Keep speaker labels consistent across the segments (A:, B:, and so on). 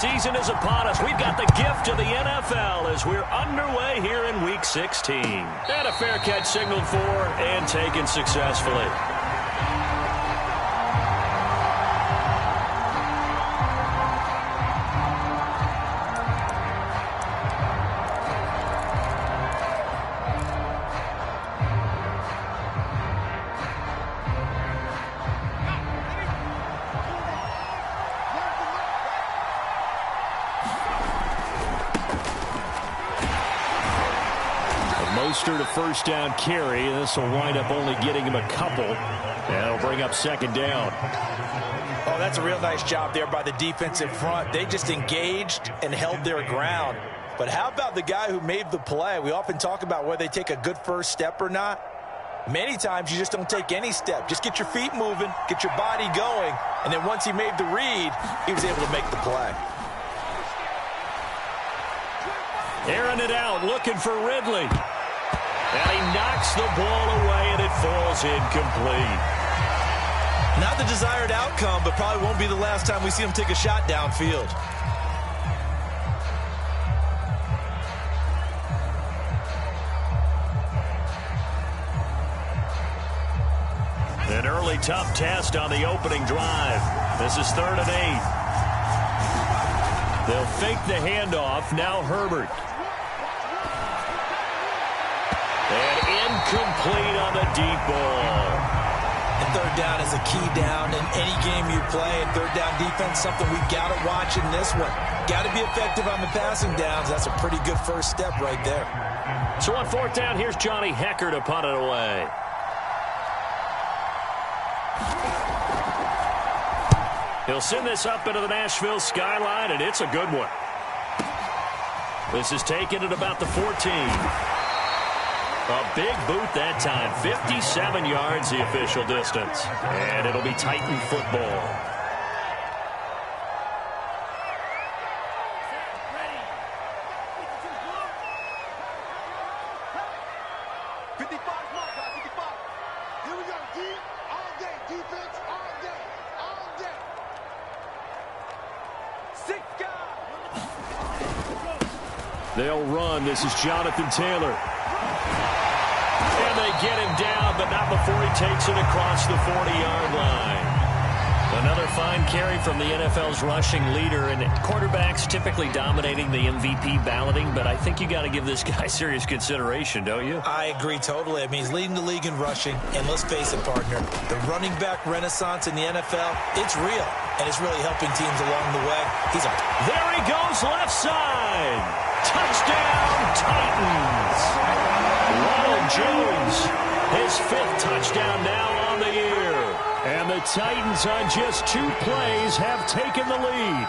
A: Season is upon us. We've got the gift of the NFL as we're underway here in Week 16. And a fair catch signaled for and taken successfully. Mostert a first down carry. This will wind up only getting him a couple. That'll bring up second down.
B: Oh, that's a real nice job there by the defensive front. They just engaged and held their ground. But how about the guy who made the play? We often talk about whether they take a good first step or not. Many times you just don't take any step. Just get your feet moving, get your body going, and then once he made the read, he was able to make the play.
A: Airing it out, looking for Ridley. And he knocks the ball away, and it falls incomplete.
B: Not the desired outcome, but probably won't be the last time we see him take a shot downfield.
A: An early tough test on the opening drive. This is 3rd and 8. They'll fake the handoff. Now Herbert. And incomplete on the deep ball.
B: And third down is a key down in any game you play. And third down defense, something we got to watch in this one. Got to be effective on the passing downs. That's a pretty good first step right there.
A: So on 4th down, here's Johnny Hekker to punt it away. He'll send this up into the Nashville skyline, and it's a good one. This is taken at about the 14. A big boot that time. 57 yards the official distance. And it'll be Titan football.
C: Here we go. D all day. Defense all day. All day. 6 guys.
A: They'll run. This is Jonathan Taylor. And they get him down, but not before he takes it across the 40-yard line. Another fine carry from the NFL's rushing leader, and quarterbacks typically dominating the MVP balloting, but I think you got to give this guy serious consideration, don't you?
B: I agree totally. I mean, he's leading the league in rushing, and let's face it, partner, the running back renaissance in the NFL, it's real, and it's really helping teams along the way.
A: There he goes, left side. Touchdown, Titans. Ronald Jones, his 5th touchdown now on the year. And the Titans on just 2 plays have taken the lead.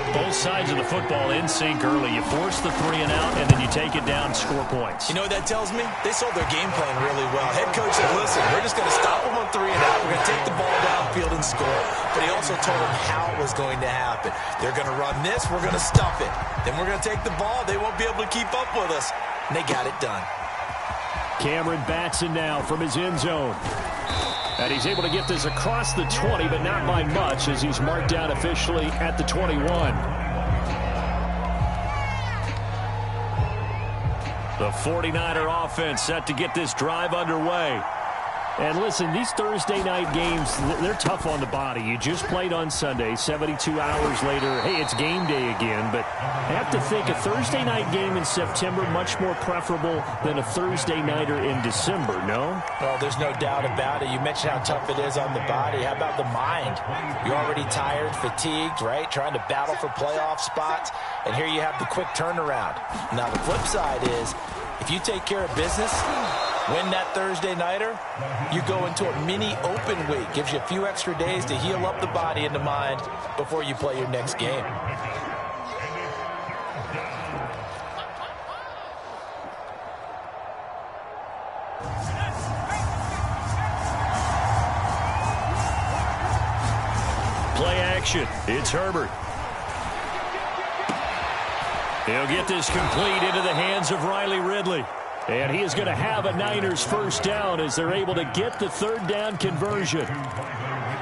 A: Both sides of the football in sync early. You force the 3 and out, and then you take it down, score points.
B: You know what that tells me? They sold their game plan really well. Head coach said, listen, we're just going to stop them on 3 and out. We're going to take the ball downfield and score. But he also told them how it was going to happen. They're going to run this. We're going to stuff it. Then we're going to take the ball. They won't be able to keep up with us. And they got it done.
A: Cameron Batson now from his end zone. And he's able to get this across the 20, but not by much as he's marked down officially at the 21. The 49er offense set to get this drive underway. And listen, these Thursday night games, they're tough on the body. You just played on Sunday, 72 hours later, hey, it's game day again. But I have to think a Thursday night game in September much more preferable than a Thursday nighter in December, no?
B: Well, there's no doubt about it. You mentioned how tough it is on the body. How about the mind? You're already tired, fatigued, right? Trying to battle for playoff spots. And here you have the quick turnaround. Now, the flip side is, if you take care of business, win that Thursday nighter, you go into a mini open week. Gives you a few extra days to heal up the body and the mind before you play your next game.
A: Play action. It's Herbert. He'll get this complete into the hands of Riley Ridley. And he is going to have a Niners first down as they're able to get the 3rd down conversion.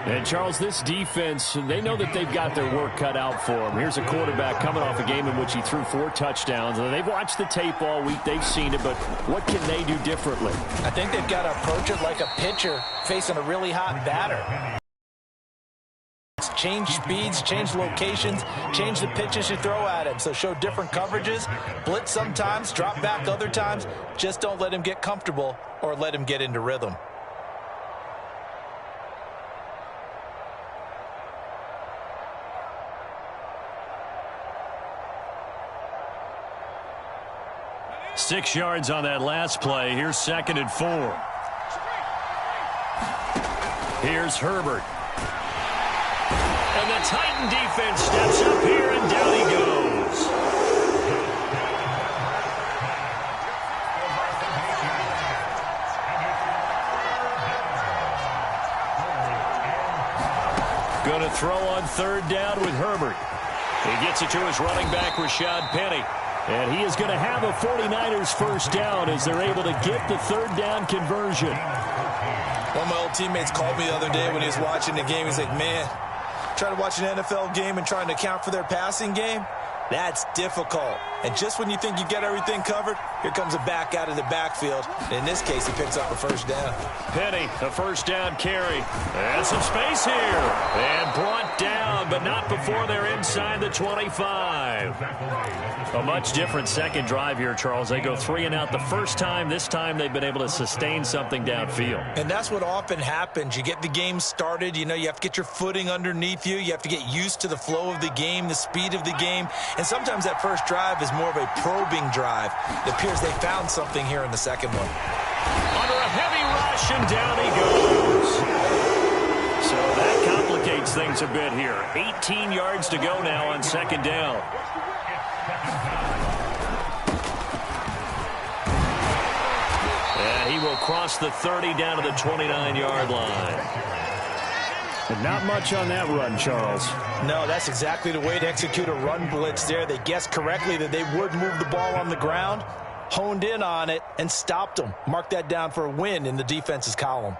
A: And, Charles, this defense, they know that they've got their work cut out for them. Here's a quarterback coming off a game in which he threw 4 touchdowns. They've watched the tape all week. They've seen it, but what can they do differently?
B: I think they've got to approach it like a pitcher facing a really hot batter. Change speeds, change locations, change the pitches you throw at him. So show different coverages, blitz sometimes, drop back other times. Just don't let him get comfortable or let him get into rhythm.
A: Six yards on that last play. Here's 2nd and 4. Here's Herbert. And the Titan defense steps up here, and down he goes. Going to throw on 3rd down with Herbert. He gets it to his running back, Rashad Penny. And he is going to have a 49ers first down as they're able to get the 3rd down conversion.
B: One of my old teammates called me the other day when he was watching the game. He's like, man, trying to watch an NFL game and trying to account for their passing game, that's difficult. And just when you think you get everything covered, here comes a back out of the backfield. In this case, he picks up a first down.
A: Penny, a first down carry. And some space here. And brought down, but not before they're inside the 25. A much different second drive here, Charles. They go 3 and out the first time. This time they've been able to sustain something downfield.
B: And that's what often happens. You get the game started. You know, you have to get your footing underneath you. You have to get used to the flow of the game, the speed of the game. And sometimes that first drive is more of a probing drive. It appears they found something here in the second one.
A: Under a heavy rush, and down he goes. So that complicates things a bit here. 18 yards to go now on 2nd down. And he will cross the 30 down to the 29-yard line. And not much on that run, Charles.
B: No, that's exactly the way to execute a run blitz there. They guessed correctly that they would move the ball on the ground, honed in on it, and stopped them. Mark that down for a win in the defense's column.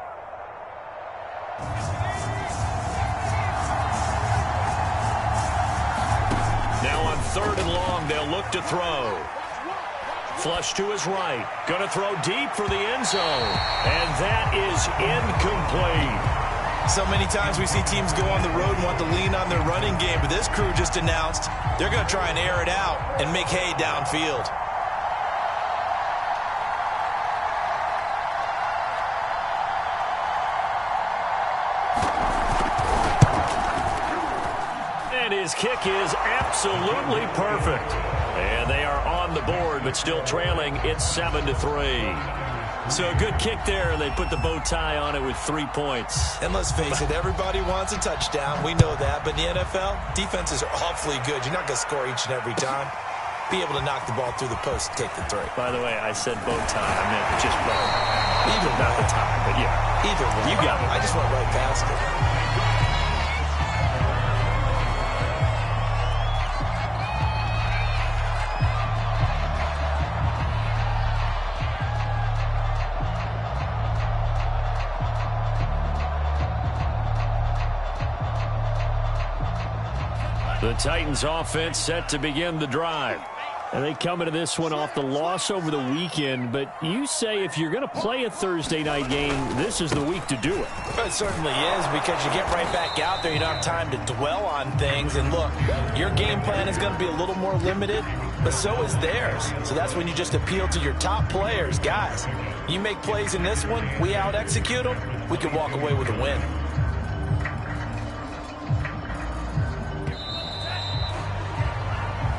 A: Now on 3rd and long, they'll look to throw. Flush to his right. Going to throw deep for the end zone. And that is incomplete.
B: So many times we see teams go on the road and want to lean on their running game, but this crew just announced they're going to try and air it out and make hay downfield.
A: And his kick is absolutely perfect. And they are on the board, but still trailing. It's 7-3. So a good kick there, and they put the bow tie on it with 3 points.
B: And let's face it, everybody wants a touchdown. We know that. But in the NFL, defenses are awfully good. You're not going to score each and every time. Be able to knock the ball through the post and take the 3.
A: By the way, I said bow tie. I meant just bow.
B: Either
A: not the tie, but yeah.
B: Either way.
A: You got it.
B: I just went right past it.
A: The Titans offense set to begin the drive. And they come into this one off the loss over the weekend. But you say if you're going to play a Thursday night game, this is the week to do it.
B: It certainly is, because you get right back out there. You don't have time to dwell on things. And look, your game plan is going to be a little more limited, but so is theirs. So that's when you just appeal to your top players. Guys, you make plays in this one, we out-execute them, we can walk away with a win.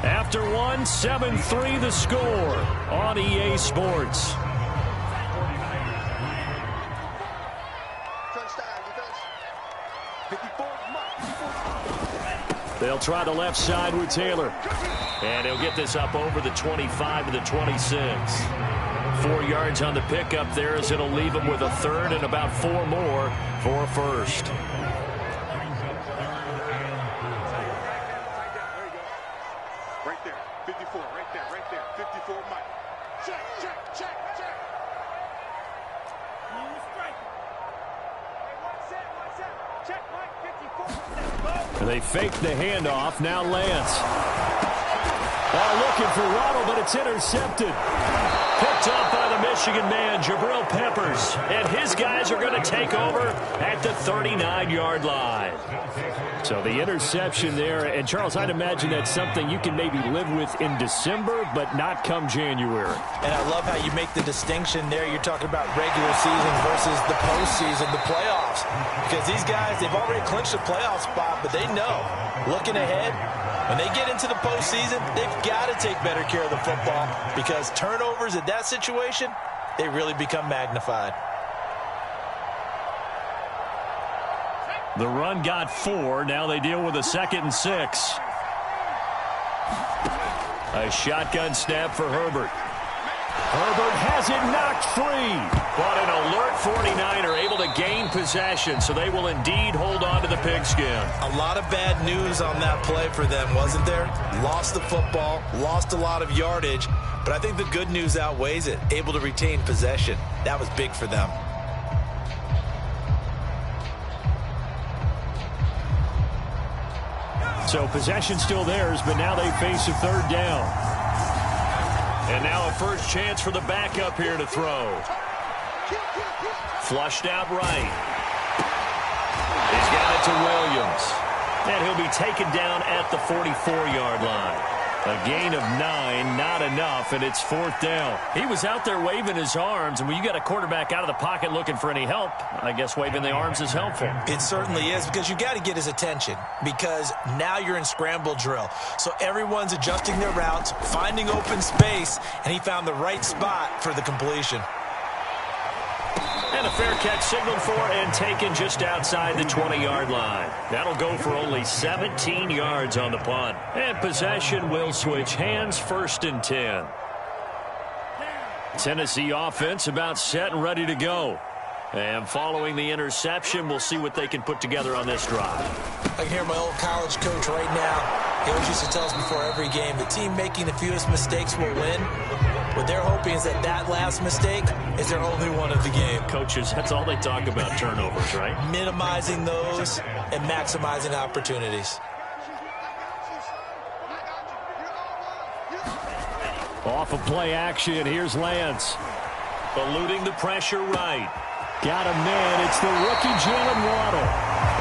A: After 7-3 the score on EA Sports. They'll try the left side with Taylor. And he'll get this up over the 25 to the 26. 4 yards on the pickup there, as it'll leave him with a 3rd and about 4 more for a first.
C: Right there, 54, right there, 54, Mike. Check. Strike. Hey, one set, check, Mike.
A: They fake the handoff. Now Lance. Looking for Waddle, but it's intercepted. Picked up by the Michigan man, Jabril Peppers. And his guys are going to take over at the 39-yard line. So the interception there. And, Charles, I'd imagine that's something you can maybe live with in December, but not come January.
B: And I love how you make the distinction there. You're talking about regular season versus the postseason, the playoffs. Because these guys, they've already clinched a playoff spot, but they know, looking ahead, when they get into the postseason, they've got to take better care of the football because turnovers in that situation, they really become magnified.
A: The run got 4. Now they deal with a 2nd and 6. A shotgun snap for Herbert. Herbert has it knocked free. But an alert 49er able to gain possession, so they will indeed hold on to the pigskin.
B: A lot of bad news on that play for them, wasn't there? Lost the football, lost a lot of yardage, but I think the good news outweighs it. Able to retain possession. That was big for them.
A: So possession still theirs, but now they face a 3rd down. And now a first chance for the backup here to throw. Flushed out right. He's got it to Williams. And he'll be taken down at the 44-yard line. A gain of 9, not enough, and it's 4th down. He was out there waving his arms, and when you got a quarterback out of the pocket looking for any help, I guess waving the arms is helpful.
B: It certainly is, because you got to get his attention, because now you're in scramble drill. So everyone's adjusting their routes, finding open space, and he found the right spot for the completion.
A: And a fair catch signaled for and taken just outside the 20-yard line. That'll go for only 17 yards on the punt. And possession will switch hands, 1st and 10. Tennessee offense about set and ready to go. And following the interception, we'll see what they can put together on this drive.
B: I can hear my old college coach right now. He always used to tell us before every game, the team making the fewest mistakes will win. What they're hoping is that last mistake is their only one of the game.
A: Coaches, that's all they talk about, turnovers, right?
B: Minimizing those and maximizing opportunities.
A: Off of play action, here's Lance. Eluding the pressure right. Got a man, it's the rookie Jalen Waddle.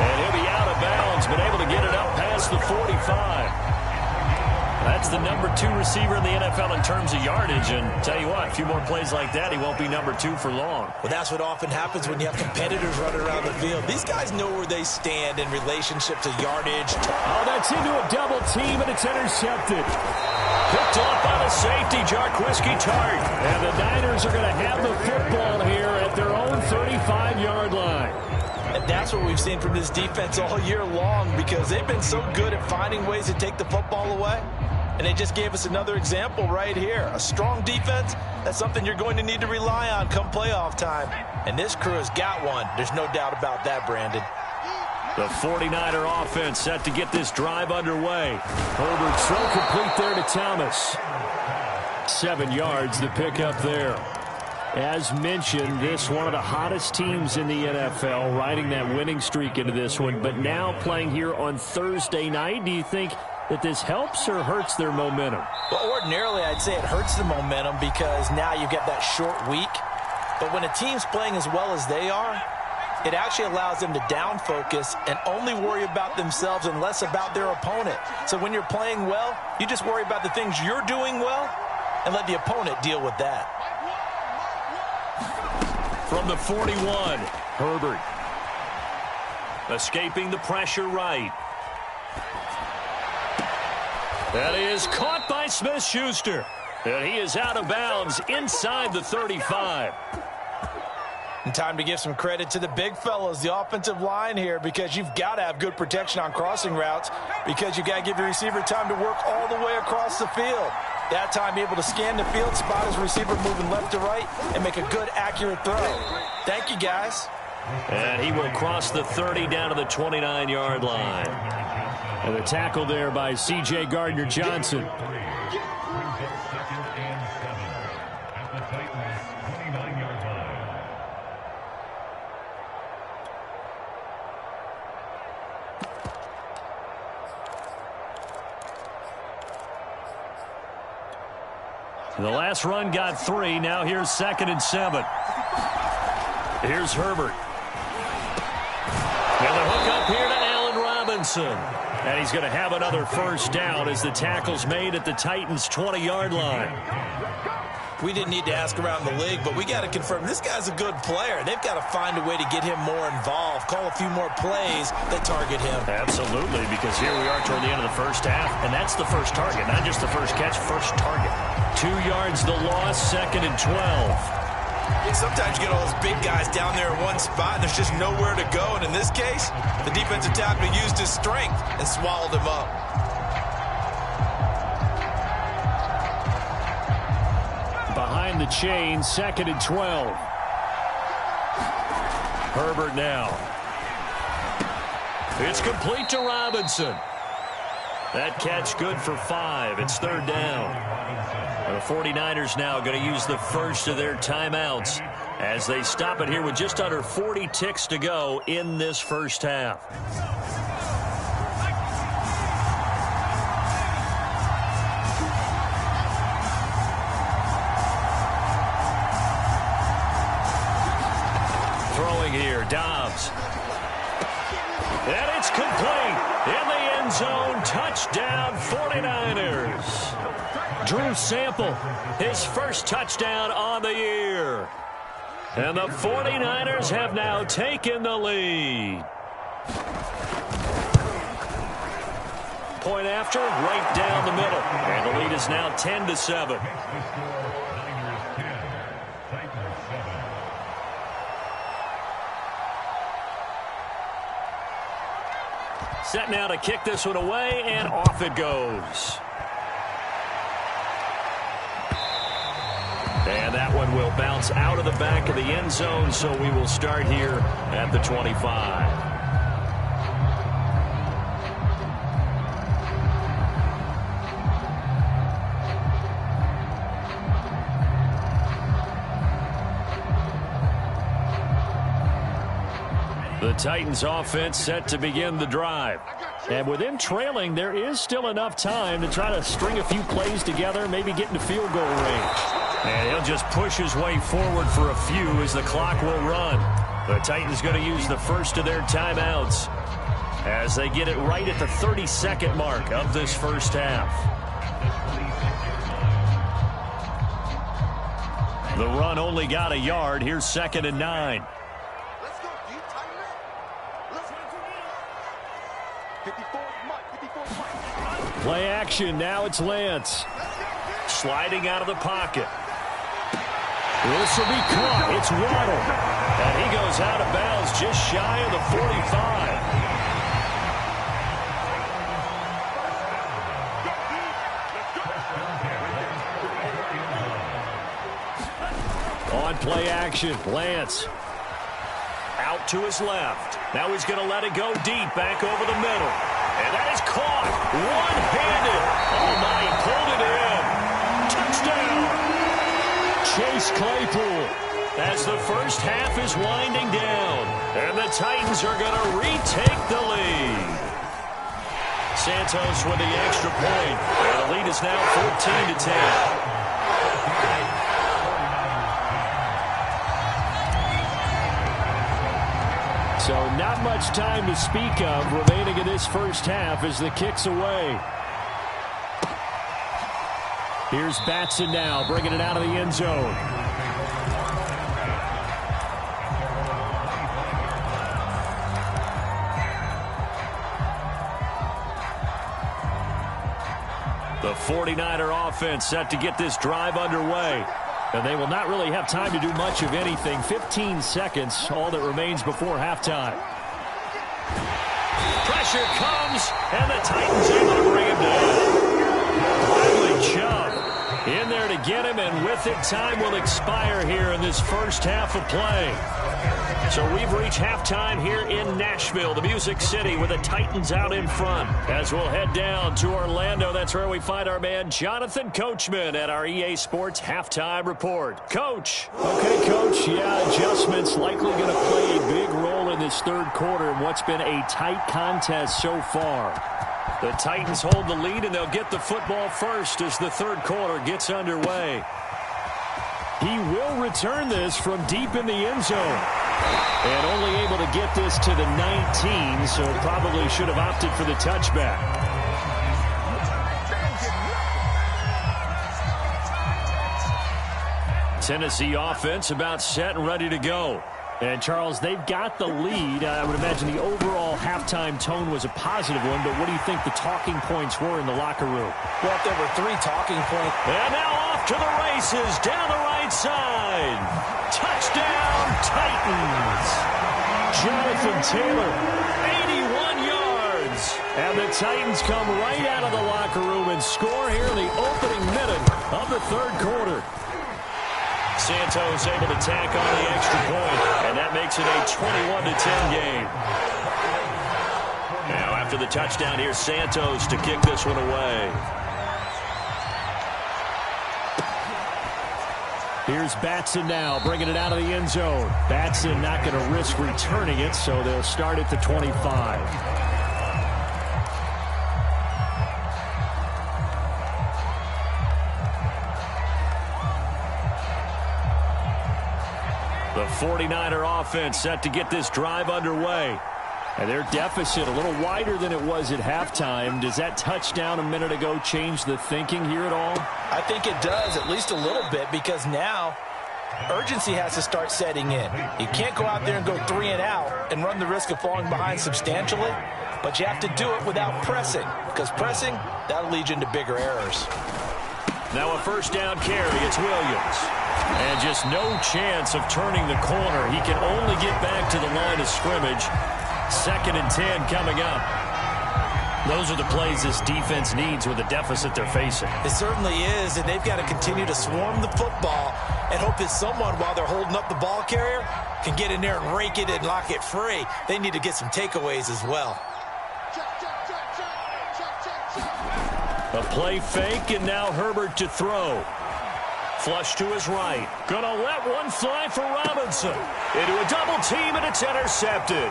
A: And he'll be out of bounds, but able to get it up past the 45. That's the number 2 receiver in the NFL in terms of yardage. And tell you what, a few more plays like that, he won't be number 2 for long.
B: Well, that's what often happens when you have competitors running around the field. These guys know where they stand in relationship to yardage.
A: Oh, that's into a double team, and it's intercepted. Picked off by the safety, Jarquiski Tart. And the Niners are going to have the football here at their own 35-yard line.
B: And that's what we've seen from this defense all year long, because they've been so good at finding ways to take the football away. And they just gave us another example right here. A strong defense, that's something you're going to need to rely on come playoff time. And this crew has got one. There's no doubt about that, Brandon.
A: The 49er offense set to get this drive underway. Herbert throw complete there to Thomas. 7 yards, the pickup there. As mentioned, this one of the hottest teams in the NFL, riding that winning streak into this one, but now playing here on Thursday night. Do you think that this helps or hurts their momentum?
B: Well, ordinarily, I'd say it hurts the momentum because now you get that short week. But when a team's playing as well as they are, it actually allows them to down focus and only worry about themselves and less about their opponent. So when you're playing well, you just worry about the things you're doing well and let the opponent deal with that.
A: From the 41, Herbert. Escaping the pressure right. That is caught by Smith-Schuster. And he is out of bounds inside the 35.
B: And time to give some credit to the big fellas, the offensive line here, because you've got to have good protection on crossing routes, because you've got to give your receiver time to work all the way across the field. That time able to scan the field, spot his receiver moving left to right, and make a good, accurate throw. Thank you, guys.
A: And he will cross the 30 down to the 29-yard line. And the tackle there by C.J. Gardner-Johnson. The last run got 3. Now here's 2nd and 7. Here's Herbert. And the hook up here to Allen Robinson. And he's going to have another first down as the tackle's made at the Titans' 20-yard line.
B: We didn't need to ask around the league, but we got to confirm this guy's a good player. They've got to find a way to get him more involved, call a few more plays that target him.
A: Absolutely, because here we are toward the end of the first half, and that's the first target, not just the first catch, first target. 2 yards the loss, 2nd and 12.
B: Sometimes you get all those big guys down there in one spot, and there's just nowhere to go. And in this case, the defensive tackle used his strength and swallowed him up.
A: Behind the chain, 2nd and 12. Herbert now. It's complete to Robinson. That catch good for 5. It's 3rd down. The 49ers now going to use the first of their timeouts as they stop it here with just under 40 ticks to go in this first half. Throwing here, Dobbs. And it's complete in the end zone. Touchdown, 49ers. Drew Sample, his first touchdown on the year. And the 49ers have now taken the lead. Point after, right down the middle. And the lead is now 10-7. Set now to kick this one away, and off it goes. And that one will bounce out of the back of the end zone, so we will start here at the 25. The Titans offense set to begin the drive. And with them trailing, there is still enough time to try to string a few plays together, maybe get into field goal range. And he'll just push his way forward for a few as the clock will run. The Titans going to use the first of their timeouts as they get it right at the 32nd mark of this first half. The run only got a yard. Here's 2nd and 9.
C: Let's go, deep, tight end. Let's go. 54 Mike, 54 Mike.
A: Play action. Now it's Lance. Sliding out of the pocket. This will be caught. It's Waddle. And he goes out of bounds just shy of the 45. On play action, Lance. Out to his left. Now he's going to let it go deep, back over the middle. And that is caught. One-handed. Oh, my, he pulled it in. Touchdown. Chase Claypool as the first half is winding down. And the Titans are going to retake the lead. Santos with the extra point. And the lead is now 14-10. So not much time to speak of remaining in this first half as the kick's away. Here's Batson now, bringing it out of the end zone. The 49er offense set to get this drive underway. And they will not really have time to do much of anything. 15 seconds, all that remains before halftime. Pressure comes, and the Titans able to bring him down. Bradley Chubb in there to get him, and with it, time will expire here in this first half of play. So we've reached halftime here in Nashville, the Music City, with the Titans out in front. As we'll head down to Orlando, that's where we find our man Jonathan Coachman at our EA Sports Halftime Report. Coach. Okay, Coach, yeah, adjustments likely going to play a big role in this third quarter in what's been a tight contest so far. The Titans hold the lead, and they'll get the football first as the third quarter gets underway. He will return this from deep in the end zone. And only able to get this to the 19, so probably should have opted for the touchback. Tennessee offense about set and ready to go. And, Charles, they've got the lead. I would imagine the overall halftime tone was a positive one, but what do you think the talking points were in the locker room?
B: Well, if there were 3 talking points.
A: And now off to the races down the right side. Touchdown, Titans. Jonathan Taylor, 81 yards. And the Titans come right out of the locker room and score here in the opening minute of the third quarter. Santos able to tack on the extra point, and that makes it a 21-10 game. Now after the touchdown, here's Santos to kick this one away. Here's Batson now, bringing it out of the end zone. Batson not going to risk returning it, so they'll start at the 25. The 49er offense set to get this drive underway. And their deficit a little wider than it was at halftime. Does that touchdown a minute ago change the thinking here at all?
B: I think it does, at least a little bit, because now urgency has to start setting in. You can't go out there and go 3 and out and run the risk of falling behind substantially, but you have to do it without pressing, because pressing, that'll lead you into bigger errors.
A: Now a first down carry, it's Williams. And just no chance of turning the corner. He can only get back to the line of scrimmage. 2nd and 10 coming up. Those are the plays this defense needs with the deficit they're facing.
B: It certainly is, and they've got to continue to swarm the football and hope that someone, while they're holding up the ball carrier, can get in there and rake it and lock it free. They need to get some takeaways as well.
A: A play fake, and now Herbert to throw. Flush to his right. Gonna let one fly for Robinson. Into a double team, and it's intercepted.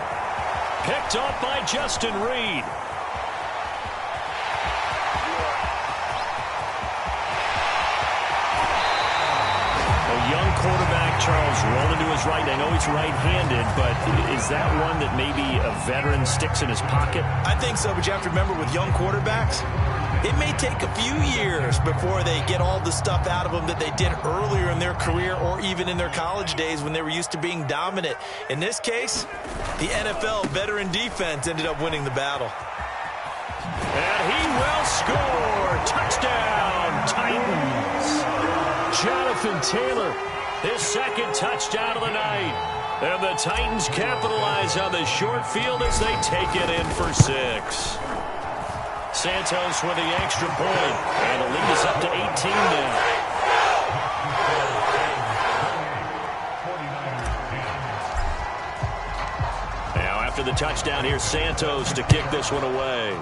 A: Picked up by Justin Reed. A young quarterback, Charles, rolling to his right. I know he's right-handed, but is that one that maybe a veteran sticks in his pocket?
B: I think so, but you have to remember with young quarterbacks, it may take a few years before they get all the stuff out of them that they did earlier in their career or even in their college days when they were used to being dominant. In this case, the NFL veteran defense ended up winning the battle.
A: And he will score. Touchdown, Titans. Jonathan Taylor, his 2nd touchdown of the night. And the Titans capitalize on the short field as they take it in for 6. Santos with the extra point, and the lead is up to 18 now. Now after the touchdown, here's Santos to kick this one away.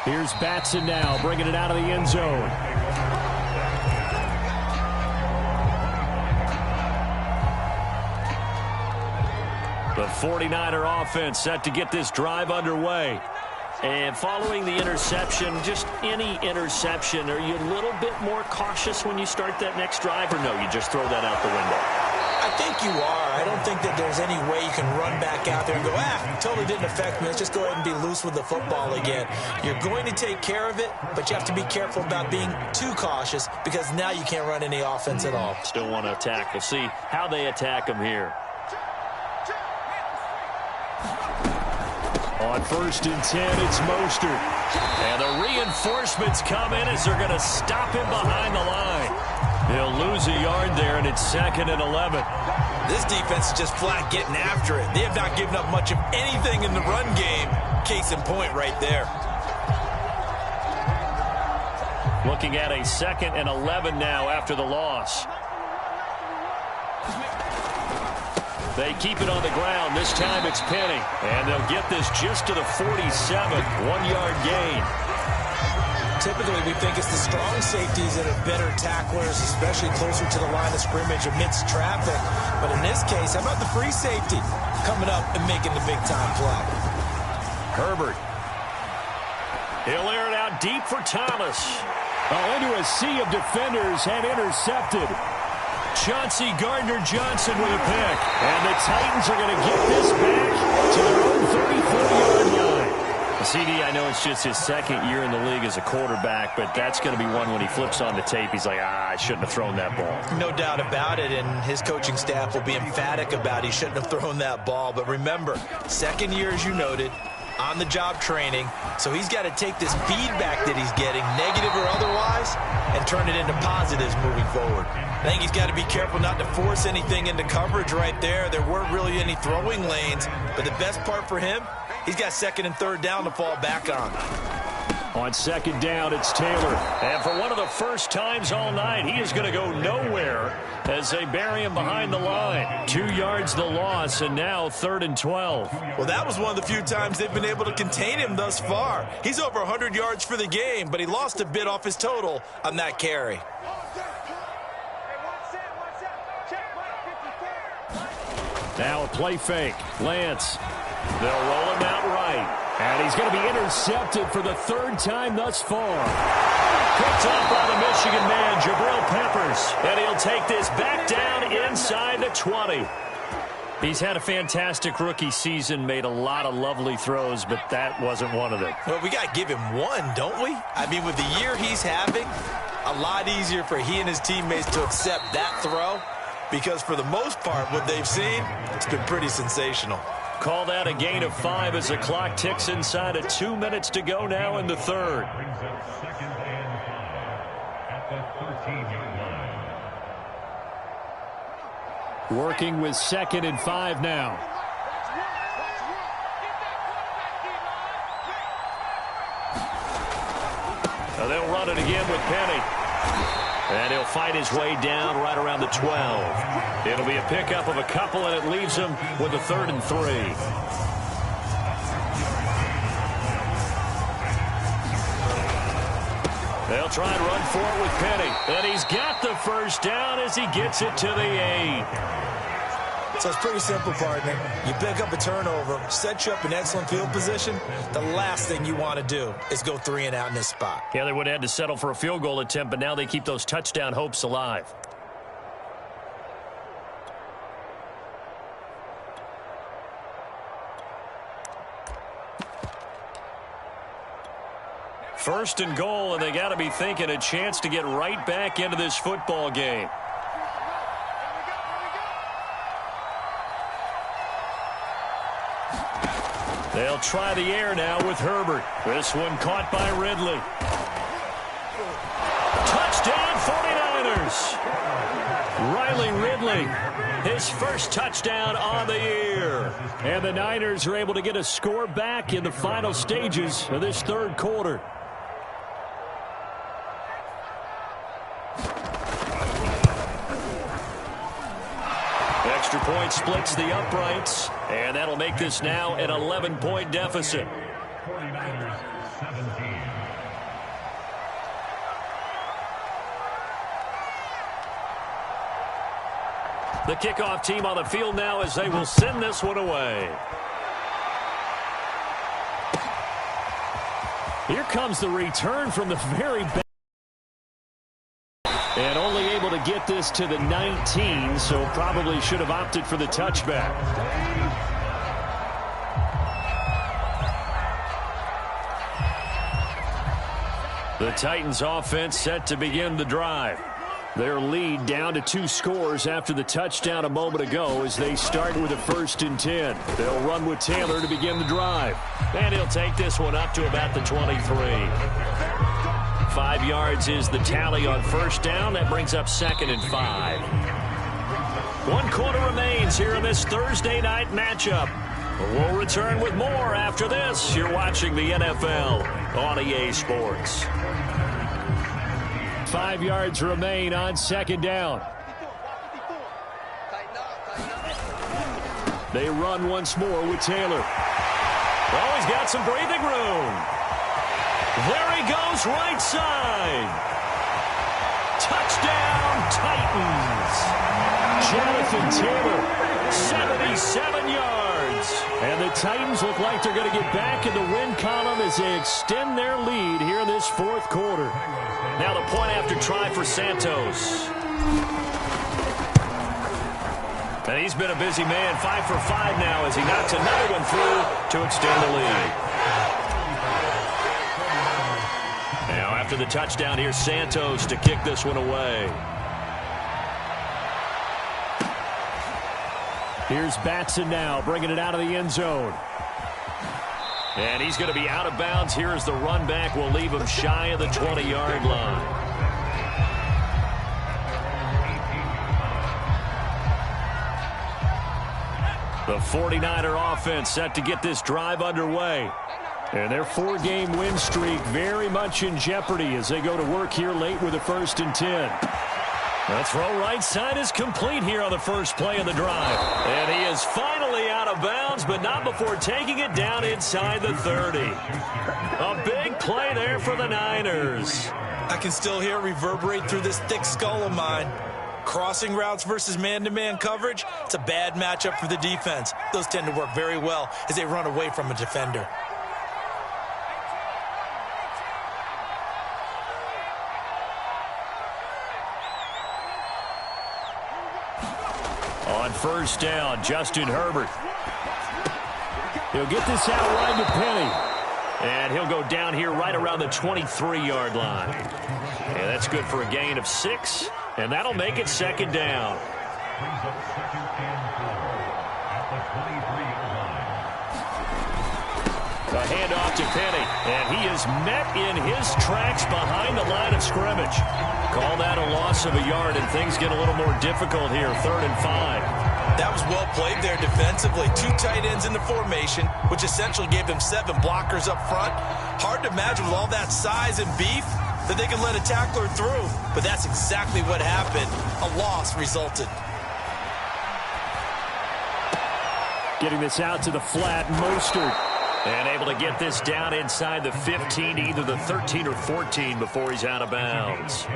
A: Here's Batson now, bringing it out of the end zone. The 49er offense set to get this drive underway. And following the interception, just any interception, are you a little bit more cautious when you start that next drive, or no, you just throw that out the window?
B: I think you are. I don't think that there's any way you can run back out there and go, totally didn't affect me. Let's just go ahead and be loose with the football again. You're going to take care of it, but you have to be careful about being too cautious because now you can't run any offense at all.
A: Still want to attack. We'll see how they attack them here. On 1st and 10, it's Mostert. And the reinforcements come in as they're going to stop him behind the line. He'll lose a yard there, and it's 2nd and 11.
B: This defense is just flat getting after it. They have not given up much of anything in the run game. Case in point right there.
A: Looking at a 2nd and 11 now after the loss. They keep it on the ground. This time it's Penny. And they'll get this just to the 47. 1-yard gain.
B: Typically, we think it's the strong safeties that are better tacklers, especially closer to the line of scrimmage amidst traffic. But in this case, how about the free safety coming up and making the big-time play?
A: Herbert. He'll air it out deep for Thomas. Oh, into a sea of defenders and intercepted. Chauncey Gardner-Johnson with a pick. And the Titans are going to get this back to their own 34-yard line. CD, I know it's just his second year in the league as a quarterback, but that's going to be one when he flips on the tape. He's like, I shouldn't have thrown that ball.
B: No doubt about it, and his coaching staff will be emphatic about he shouldn't have thrown that ball. But remember, second year, as you noted, on-the-job training, so he's got to take this feedback that he's getting, negative or otherwise, and turn it into positives moving forward. I think he's got to be careful not to force anything into coverage right there. There weren't really any throwing lanes, but the best part for him, he's got second and third down to fall back on.
A: On second down, it's Taylor. And for one of the first times all night, he is going to go nowhere as they bury him behind the line. 2 yards the loss, and now 3rd and 12.
B: Well, that was one of the few times they've been able to contain him thus far. He's over 100 yards for the game, but he lost a bit off his total on that carry.
A: Now a play fake. Lance. They'll roll him out right. And he's going to be intercepted for the 3rd time thus far. Picked up by the Michigan man, Jabril Peppers. And he'll take this back down inside the 20. He's had a fantastic rookie season, made a lot of lovely throws, but that wasn't one of them.
B: Well, we got to give him one, don't we? I mean, with the year he's having, a lot easier for he and his teammates to accept that throw, because for the most part, what they've seen, it's been pretty sensational.
A: Call that a gain of 5 as the clock ticks inside of 2 minutes to go now in the 3rd. Working with 2nd and 5 now. Now they'll run it again with Penny. And he'll fight his way down right around the 12. It'll be a pickup of a couple, and it leaves him with a 3rd and 3. They'll try and run for it with Penny. And he's got the first down as he gets it to the 8.
B: So it's pretty simple, partner. You pick up a turnover, set you up in excellent field position. The last thing you want to do is go 3 and out in this spot.
A: Yeah, they would have had to settle for a field goal attempt, but now they keep those touchdown hopes alive. First and goal, and they got to be thinking a chance to get right back into this football game. They'll try the air now with Herbert. This one caught by Ridley. Touchdown 49ers. Riley Ridley, his first touchdown on the year. And the Niners are able to get a score back in the final stages of this 3rd quarter. Extra point splits the uprights, and that'll make this now an 11-point deficit. The kickoff team on the field now as they will send this one away. Here comes the return from the very back. And only able to get this to the 19, so probably should have opted for the touchback. The Titans offense set to begin the drive. Their lead down to 2 scores after the touchdown a moment ago as they start with a 1st and 10. They'll run with Taylor to begin the drive. And he'll take this one up to about the 23. 5 yards is the tally on 1st down. That brings up 2nd and 5. 1 quarter remains here in this Thursday night matchup. We'll return with more after this. You're watching the NFL on EA Sports. 5 yards remain on 2nd down. They run once more with Taylor. Oh, he's got some breathing room. There he goes, right side. Touchdown, Titans. Jonathan Taylor, 77 yards. And the Titans look like they're going to get back in the win column as they extend their lead here in this fourth quarter. Now the point after try for Santos. And he's been a busy man, 5 for 5 now as he knocks another one through to extend the lead. Now after the touchdown, here's Santos to kick this one away. Here's Batson now, bringing it out of the end zone. And he's going to be out of bounds here as the run back will leave him shy of the 20-yard line. The 49er offense set to get this drive underway. And their 4-game win streak very much in jeopardy as they go to work here late with a 1st and 10. The throw right side is complete here on the first play of the drive. And he is finally out of bounds, but not before taking it down inside the 30. A big play there for the Niners.
B: I can still hear it reverberate through this thick skull of mine. Crossing routes versus man-to-man coverage, it's a bad matchup for the defense. Those tend to work very well as they run away from a defender.
A: On first down, Justin Herbert. He'll get this out wide to Penny. And he'll go down here right around the 23-yard line. And that's good for a gain of 6. And that'll make it 2nd down. The handoff to Penny. And he is met in his tracks behind the line of scrimmage. Call that a loss of a yard, and things get a little more difficult here. 3rd and 5.
B: That was well played there defensively. 2 tight ends in the formation, which essentially gave them 7 blockers up front. Hard to imagine with all that size and beef that they could let a tackler through. But that's exactly what happened. A loss resulted.
A: Getting this out to the flat, Mostert. And able to get this down inside the 15, either the 13 or 14 before he's out of bounds.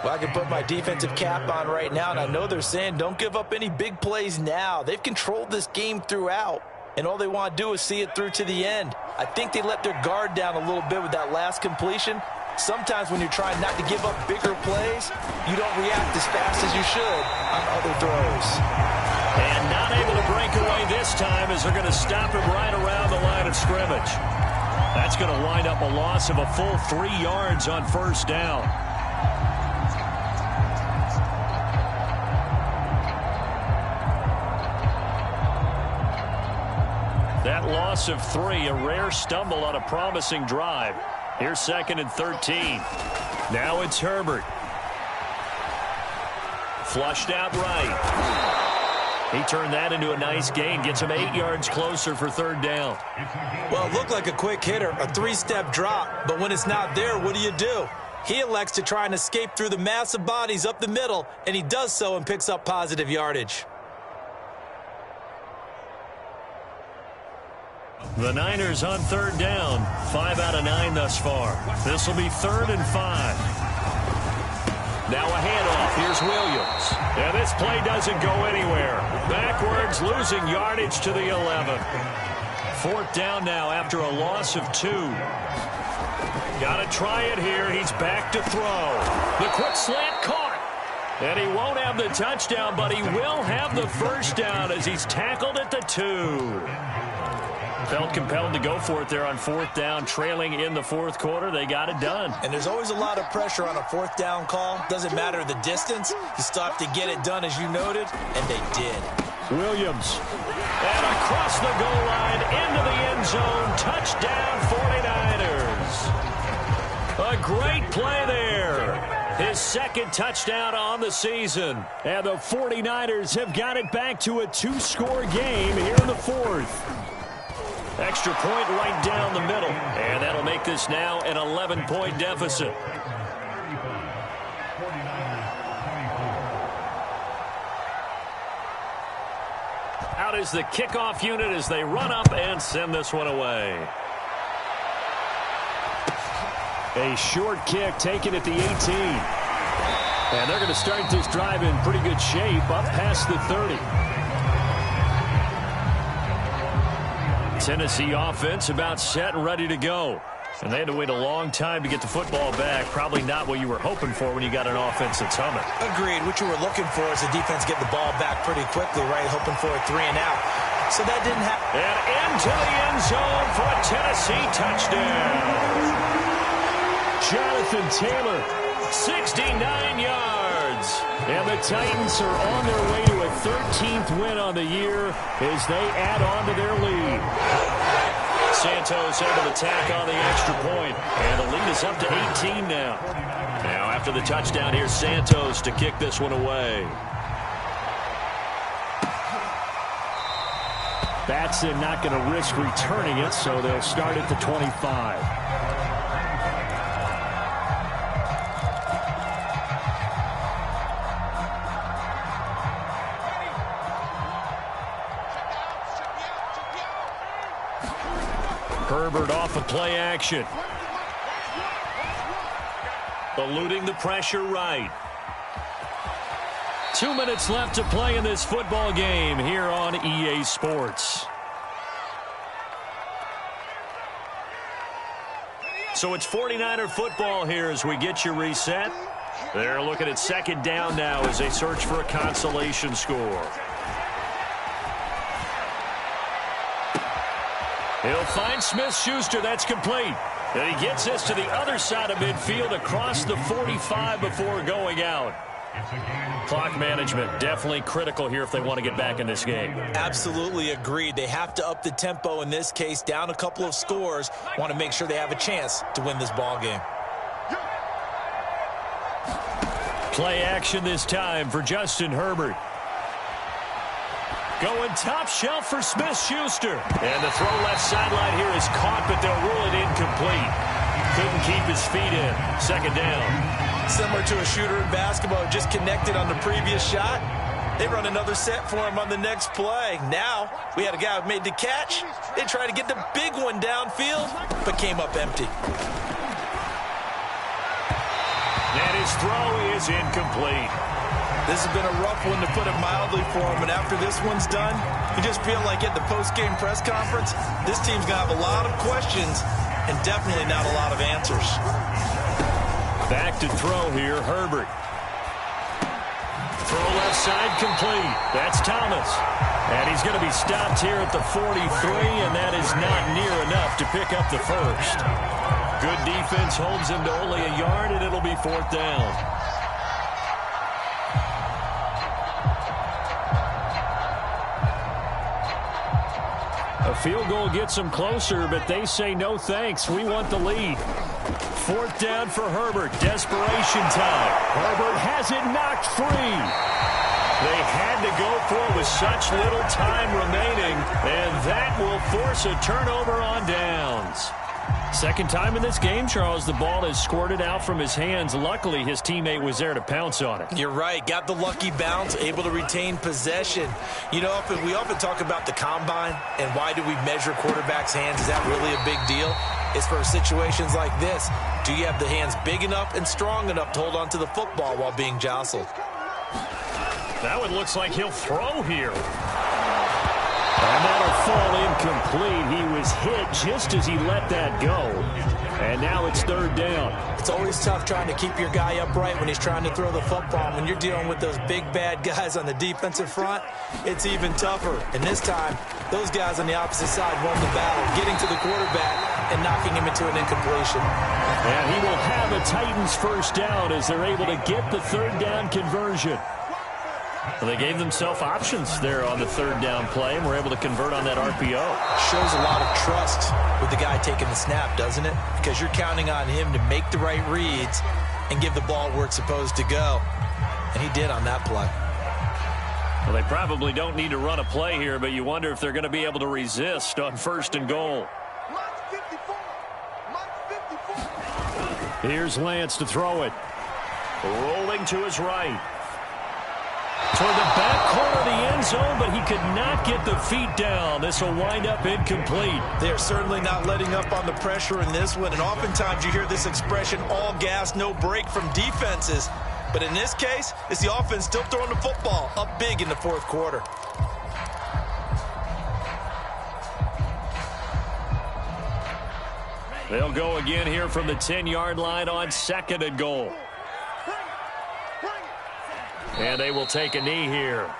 B: Well, I can put my defensive cap on right now, and I know they're saying don't give up any big plays now. They've controlled this game throughout, and all they want to do is see it through to the end. I think they let their guard down a little bit with that last completion. Sometimes when you're trying not to give up bigger plays, you don't react as fast as you should on other throws.
A: And not able to break away this time as they're going to stop him right around the line of scrimmage. That's going to wind up a loss of a full 3 yards on first down. That loss of 3, a rare stumble on a promising drive. Here's 2nd and 13. Now it's Herbert. Flushed out right. He turned that into a nice gain. Gets him 8 yards closer for 3rd down.
B: Well, it looked like a quick hitter, a 3-step drop. But when it's not there, what do? He elects to try and escape through the massive bodies up the middle, and he does so and picks up positive yardage.
A: The Niners on 3rd down. 5 out of 9 thus far. This will be 3rd and 5. Now a handoff. Here's Williams. And this play doesn't go anywhere. Backwards, losing yardage to the 11. 4th down now after a loss of 2. Got to try it here. He's back to throw. The quick slant caught. And he won't have the touchdown, but he will have the 1st down as he's tackled at the 2. Felt compelled to go for it there on 4th down, trailing in the 4th quarter. They got it done.
B: And there's always a lot of pressure on a 4th down call. Doesn't matter the distance. You still have to get it done, as you noted, and they did.
A: Williams. And across the goal line, into the end zone. Touchdown, 49ers. A great play there. His 2nd touchdown on the season. And the 49ers have got it back to a 2-score game here in the 4th. Extra point right down the middle. And that'll make this now an 11-point deficit. Out is the kickoff unit as they run up and send this one away. A short kick taken at the 18. And they're going to start this drive in pretty good shape up past the 30. Tennessee offense about set and ready to go. And they had to wait a long time to get the football back. Probably not what you were hoping for when you got an offense that's humming.
B: Agreed. What you were looking for is the defense get the ball back pretty quickly, right? Hoping for a 3 and out. So that didn't happen.
A: And into the end zone for a Tennessee touchdown. Jonathan Taylor, 69 yards. And the Titans are on their way to a 13th win on the year as they add on to their lead. Santos able to tack on the extra point, and the lead is up to 18 now. Now after the touchdown, here's Santos to kick this one away. Batson not going to risk returning it, so they'll start at the 25. Herbert off of play action. Eluding the pressure right. 2 minutes left to play in this football game here on EA Sports. So it's 49er football here as we get you reset. They're looking at second down now as they search for a consolation score. He'll find Smith-Schuster. That's complete. And he gets this to the other side of midfield across the 45 before going out. Clock management definitely critical here if they want to get back in this game.
B: Absolutely agreed. They have to up the tempo in this case, down a couple of scores. Want to make sure they have a chance to win this ball game.
A: Play action this time for Justin Herbert. Going top shelf for Smith-Schuster. And the throw left sideline here is caught, but they'll rule it incomplete. Couldn't keep his feet in. Second down.
B: Similar to a shooter in basketball, just connected on the previous shot. They run another set for him on the next play. Now, we had a guy who made the catch. They tried to get the big one downfield, but came up empty.
A: And his throw is incomplete.
B: This has been a rough one, to put it mildly, for him. And after this one's done, you just feel like at the post-game press conference, this team's going to have a lot of questions and definitely not a lot of answers.
A: Back to throw here, Herbert. Throw left side complete. That's Thomas. And he's going to be stopped here at the 43, and that is not near enough to pick up the first. Good defense holds him to only a yard, and it'll be fourth down. A field goal gets them closer, but they say no thanks. We want the lead. Fourth down for Herbert. Desperation time. Herbert has it knocked free. They had to go for it with such little time remaining, and that will force a turnover on downs. Second time in this game, Charles, the ball is squirted out from his hands. Luckily, his teammate was there to pounce on it.
B: You're right. Got the lucky bounce, able to retain possession. You know, we often talk about the combine and why do we measure quarterbacks' hands. Is that really a big deal? It's for situations like this. Do you have the hands big enough and strong enough to hold on to the football while being jostled?
A: That one looks like he'll throw here. And that'll fall incomplete. He was hit just as he let that go. And now it's third down.
B: It's always tough trying to keep your guy upright when he's trying to throw the football. When you're dealing with those big, bad guys on the defensive front, it's even tougher. And this time, those guys on the opposite side won the battle, getting to the quarterback and knocking him into an incompletion.
A: And he will have a Titans first down as they're able to get the third down conversion. Well, they gave themselves options there on the third down play and were able to convert on that RPO.
B: Shows a lot of trust with the guy taking the snap, doesn't it? Because you're counting on him to make the right reads and give the ball where it's supposed to go. And he did on that play.
A: Well, they probably don't need to run a play here, but you wonder if they're going to be able to resist on first and goal. Here's Lance to throw it. Rolling to his right. Toward the back corner of the end zone, but he could not get the feet down. This will wind up incomplete.
B: They're certainly not letting up on the pressure in this one, and oftentimes you hear this expression, all gas, no break from defenses. But in this case, it's the offense still throwing the football up big in the fourth quarter.
A: They'll go again here from the 10-yard line on 2nd and goal. And they will take a knee here.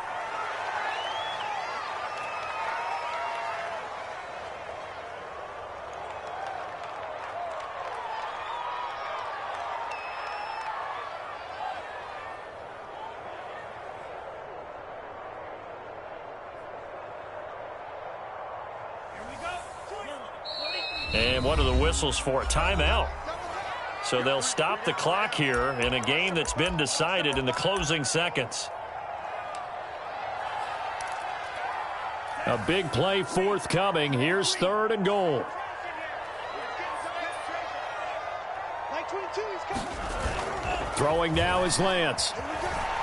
A: And what are the whistles for? Timeout. So they'll stop the clock here in a game that's been decided in the closing seconds. A big play forthcoming. Here's 3rd and goal. Throwing now is Lance.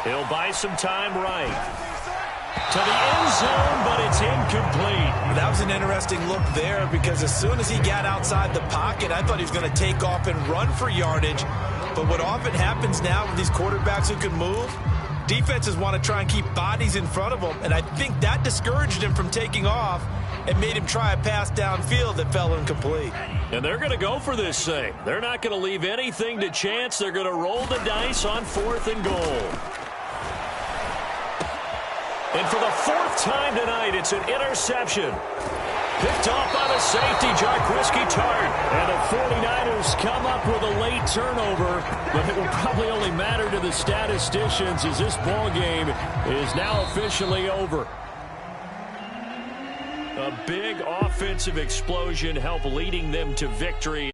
A: He'll buy some time right. To the end zone, but it's incomplete.
B: That was an interesting look there because as soon as he got outside the pocket, I thought he was going to take off and run for yardage. But what often happens now with these quarterbacks who can move, defenses want to try and keep bodies in front of them, and I think that discouraged him from taking off and made him try a pass downfield that fell incomplete.
A: And they're going to go for this thing. They're not going to leave anything to chance. They're going to roll the dice on 4th and goal. And for the 4th time tonight, it's an interception. Picked off by the safety, Jarquiski Tartt. And the 49ers come up with a late turnover, but it will probably only matter to the statisticians as this ball game is now officially over. A big offensive explosion helped leading them to victory.